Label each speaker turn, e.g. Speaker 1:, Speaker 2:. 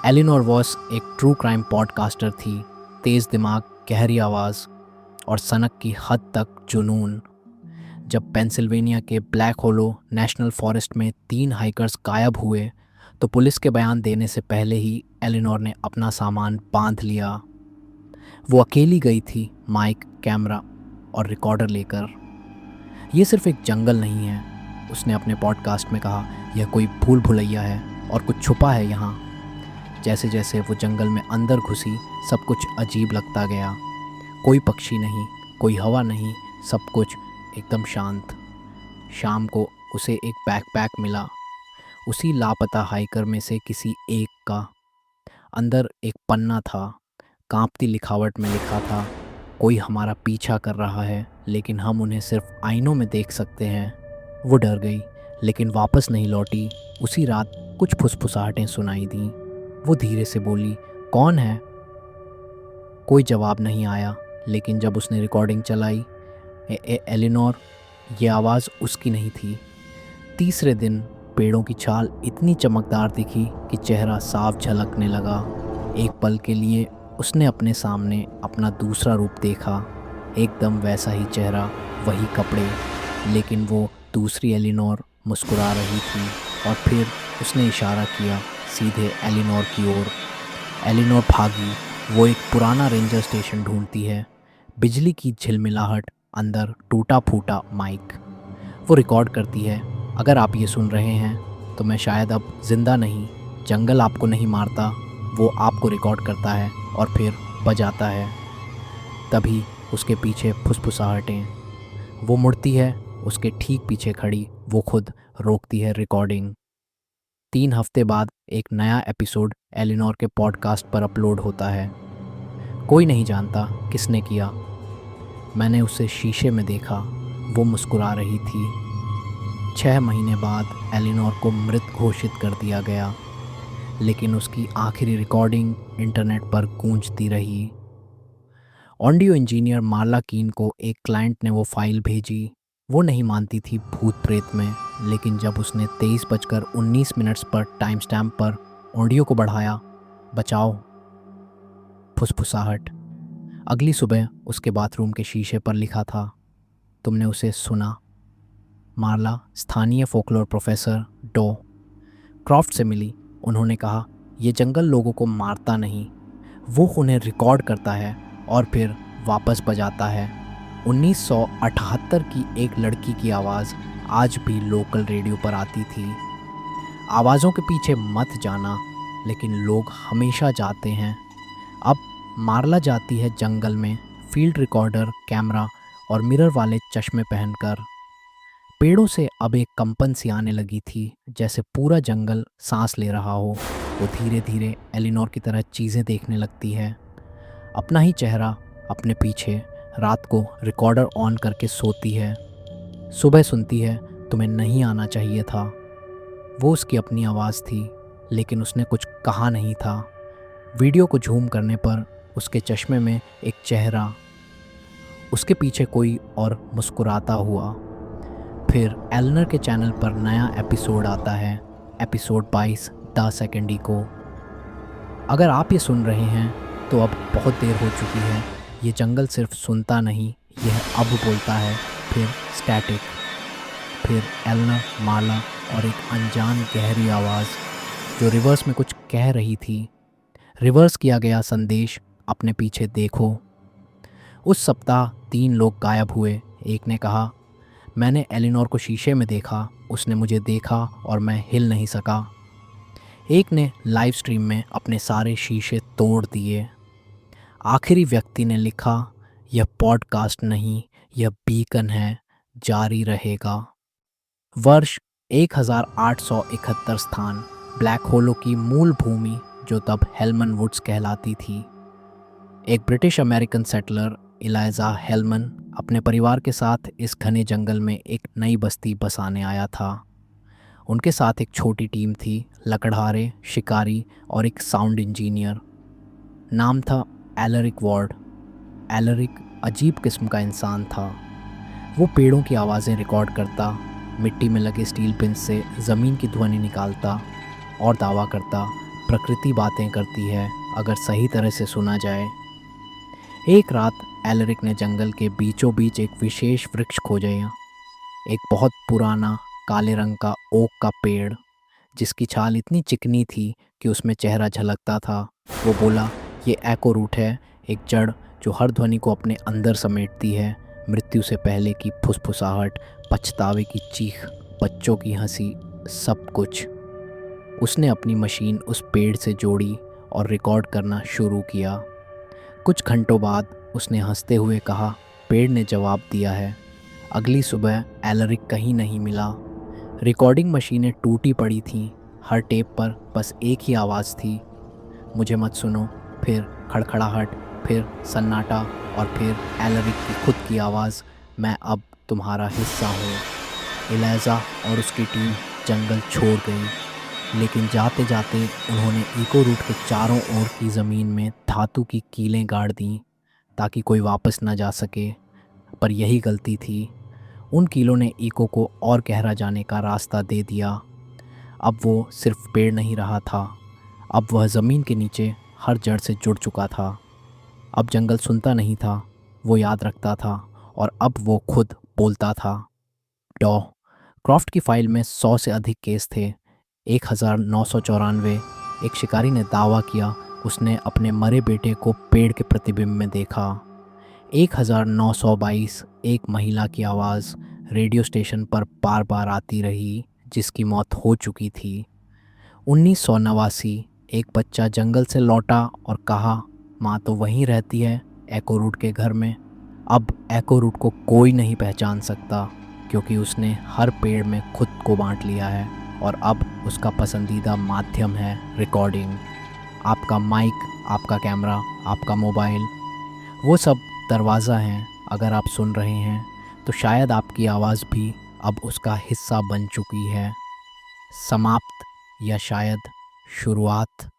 Speaker 1: Eleanor was एक true crime podcaster थी। तेज़ दिमाग, गहरी आवाज़ और सनक की हद तक जुनून। जब पेंसिल्वेनिया के ब्लैक होलो नेशनल फॉरेस्ट में 3 हाइकर्स गायब हुए तो पुलिस के बयान देने से पहले ही एलिनोर ने अपना सामान बांध लिया। वो अकेली गई थी, माइक, कैमरा और रिकॉर्डर लेकर। ये सिर्फ एक जंगल नहीं है, उसने अपने पॉडकास्ट में कहा। यह कोई भूल भुलैया है और कुछ छुपा है यहाँ। जैसे जैसे वो जंगल में अंदर घुसी, सब कुछ अजीब लगता गया। कोई पक्षी नहीं, कोई हवा नहीं, सब कुछ एकदम शांत। शाम को उसे एक बैकपैक मिला, उसी लापता हाइकर में से किसी एक का। अंदर एक पन्ना था, कांपती लिखावट में लिखा था, कोई हमारा पीछा कर रहा है लेकिन हम उन्हें सिर्फ आईनों में देख सकते हैं। वो डर गई लेकिन वापस नहीं लौटी। उसी रात कुछ फुसफुसाहटें सुनाई दी। वो धीरे से बोली, कौन है? कोई जवाब नहीं आया, लेकिन जब उसने रिकॉर्डिंग चलाई, एलिनोर, ये आवाज़ उसकी नहीं थी। तीसरे दिन पेड़ों की छाल इतनी चमकदार दिखी कि चेहरा साफ झलकने लगा। एक पल के लिए उसने अपने सामने अपना दूसरा रूप देखा, एकदम वैसा ही चेहरा, वही कपड़े, लेकिन वो दूसरी एलिनोर मुस्कुरा रही थी। और फिर उसने इशारा किया सीधे एलिनोर की ओर। एलिनोर भागी। वो एक पुराना रेंजर स्टेशन ढूंढती है, बिजली की झिलमिलाहट, अंदर टूटा फूटा माइक। वो रिकॉर्ड करती है, अगर आप ये सुन रहे हैं तो मैं शायद अब जिंदा नहीं। जंगल आपको नहीं मारता, वो आपको रिकॉर्ड करता है और फिर बजाता है। तभी उसके पीछे फुसफुसाहटें। वो मुड़ती है, उसके ठीक पीछे खड़ी वो खुद रोकती है रिकॉर्डिंग। 3 हफ्ते बाद एक नया एपिसोड एलिनोर के पॉडकास्ट पर अपलोड होता है। कोई नहीं जानता किसने किया। मैंने उसे शीशे में देखा, वो मुस्कुरा रही थी। 6 महीने बाद एलिनोर को मृत घोषित कर दिया गया, लेकिन उसकी आखिरी रिकॉर्डिंग इंटरनेट पर गूंजती रही। ऑडियो इंजीनियर मार्ला कीन को एक क्लाइंट ने वो फाइल भेजी। वो नहीं मानती थी भूत प्रेत में, लेकिन जब उसने 23:19 पर टाइम स्टैम्प पर ऑडियो को बढ़ाया, बचाओ, फुसफुसाहट। अगली सुबह उसके बाथरूम के शीशे पर लिखा था, तुमने उसे सुना। मार्ला स्थानीय फोकलोर प्रोफेसर डो क्रॉफ्ट से मिली। उन्होंने कहा, यह जंगल लोगों को मारता नहीं, वो उन्हें रिकॉर्ड करता है और फिर वापस बजाता है। 1978 की एक लड़की की आवाज़ आज भी लोकल रेडियो पर आती थी। आवाज़ों के पीछे मत जाना, लेकिन लोग हमेशा जाते हैं। अब मार्ला जाती है जंगल में, फील्ड रिकॉर्डर, कैमरा और मिरर वाले चश्मे पहनकर। पेड़ों से अब एक कंपन सी आने लगी थी, जैसे पूरा जंगल सांस ले रहा हो। वो धीरे धीरे एलिनोर की तरह चीज़ें देखने लगती है, अपना ही चेहरा अपने पीछे। रात को रिकॉर्डर ऑन करके सोती है। सुबह सुनती है, तुम्हें नहीं आना चाहिए था। वो उसकी अपनी आवाज़ थी, लेकिन उसने कुछ कहा नहीं था। वीडियो को झूम करने पर उसके चश्मे में एक चेहरा, उसके पीछे कोई और मुस्कुराता हुआ। फिर एलनर के चैनल पर नया एपिसोड आता है, एपिसोड 22, द सेकेंडी को। अगर आप ये सुन रहे हैं तो अब बहुत देर हो चुकी है। ये जंगल सिर्फ सुनता नहीं, यह अब बोलता है। फिर स्टैटिक, फिर एलनर, मार्ला और एक अनजान गहरी आवाज़ जो रिवर्स में कुछ कह रही थी। रिवर्स किया गया संदेश, अपने पीछे देखो। उस सप्ताह 3 लोग गायब हुए। एक ने कहा, मैंने एलिनोर को शीशे में देखा, उसने मुझे देखा और मैं हिल नहीं सका। एक ने लाइव स्ट्रीम में अपने सारे शीशे तोड़ दिए। आखिरी व्यक्ति ने लिखा, यह पॉडकास्ट नहीं, यह बीकन है, जारी रहेगा। वर्ष 1871, स्थान ब्लैक होलो की मूल भूमि, जो तब हेलमन वुड्स कहलाती थी। एक ब्रिटिश अमेरिकन सेटलर इलाइजा हेलमन अपने परिवार के साथ इस घने जंगल में एक नई बस्ती बसाने आया था। उनके साथ एक छोटी टीम थी, लकड़हारे, शिकारी और एक साउंड इंजीनियर। नाम था एलरिक वार्ड। एलरिक अजीब किस्म का इंसान था। वो पेड़ों की आवाज़ें रिकॉर्ड करता, मिट्टी में लगे स्टील पिन से ज़मीन की ध्वनि निकालता और दावा करता, प्रकृति बातें करती है अगर सही तरह से सुना जाए। एक रात एलरिक ने जंगल के बीचों बीच एक विशेष वृक्ष खोजा। एक बहुत पुराना काले रंग का ओक का पेड़ जिसकी छाल इतनी चिकनी थी कि उसमें चेहरा झलकता था। वो बोला, ये एको रूट है, एक जड़ जो हर ध्वनि को अपने अंदर समेटती है। मृत्यु से पहले की फुसफुसाहट, पछतावे की चीख, बच्चों की हंसी, सब कुछ। उसने अपनी मशीन उस पेड़ से जोड़ी और रिकॉर्ड करना शुरू किया। कुछ घंटों बाद उसने हंसते हुए कहा, पेड़ ने जवाब दिया है। अगली सुबह एलरिक कहीं नहीं मिला। रिकॉर्डिंग मशीनें टूटी पड़ी थीं। हर टेप पर बस एक ही आवाज़ थी, मुझे मत सुनो। फिर खड़खड़ाहट, फिर सन्नाटा और फिर एलरिक की खुद की आवाज़, मैं अब तुम्हारा हिस्सा हूँ। एलिजा और उसकी टीम जंगल छोड़ गई, लेकिन जाते जाते उन्होंने इको रूट के चारों ओर की ज़मीन में धातु की कीलें गाड़ दीं ताकि कोई वापस न जा सके। पर यही गलती थी। उन कीलों ने इको को और गहरा जाने का रास्ता दे दिया। अब वो सिर्फ पेड़ नहीं रहा था, अब वह ज़मीन के नीचे हर जड़ से जुड़ चुका था। अब जंगल सुनता नहीं था, वो याद रखता था, और अब वो खुद बोलता था। डॉ क्रॉफ्ट की फाइल में 100 से अधिक केस थे। 1994 एक शिकारी ने दावा किया उसने अपने मरे बेटे को पेड़ के प्रतिबिंब में देखा। 1922 एक महिला की आवाज़ रेडियो स्टेशन पर बार बार आती रही जिसकी मौत हो चुकी थी। 1989 एक बच्चा जंगल से लौटा और कहा, माँ तो वहीं रहती है, एको रूट के घर में। अब एको रूट को कोई नहीं पहचान सकता क्योंकि उसने हर पेड़ में खुद को बांट लिया है और अब उसका पसंदीदा माध्यम है रिकॉर्डिंग। आपका माइक, आपका कैमरा, आपका मोबाइल, वो सब दरवाज़ा हैं। अगर आप सुन रहे हैं तो शायद आपकी आवाज़ भी अब उसका हिस्सा बन चुकी है। समाप्त, या शायद शुरुआत।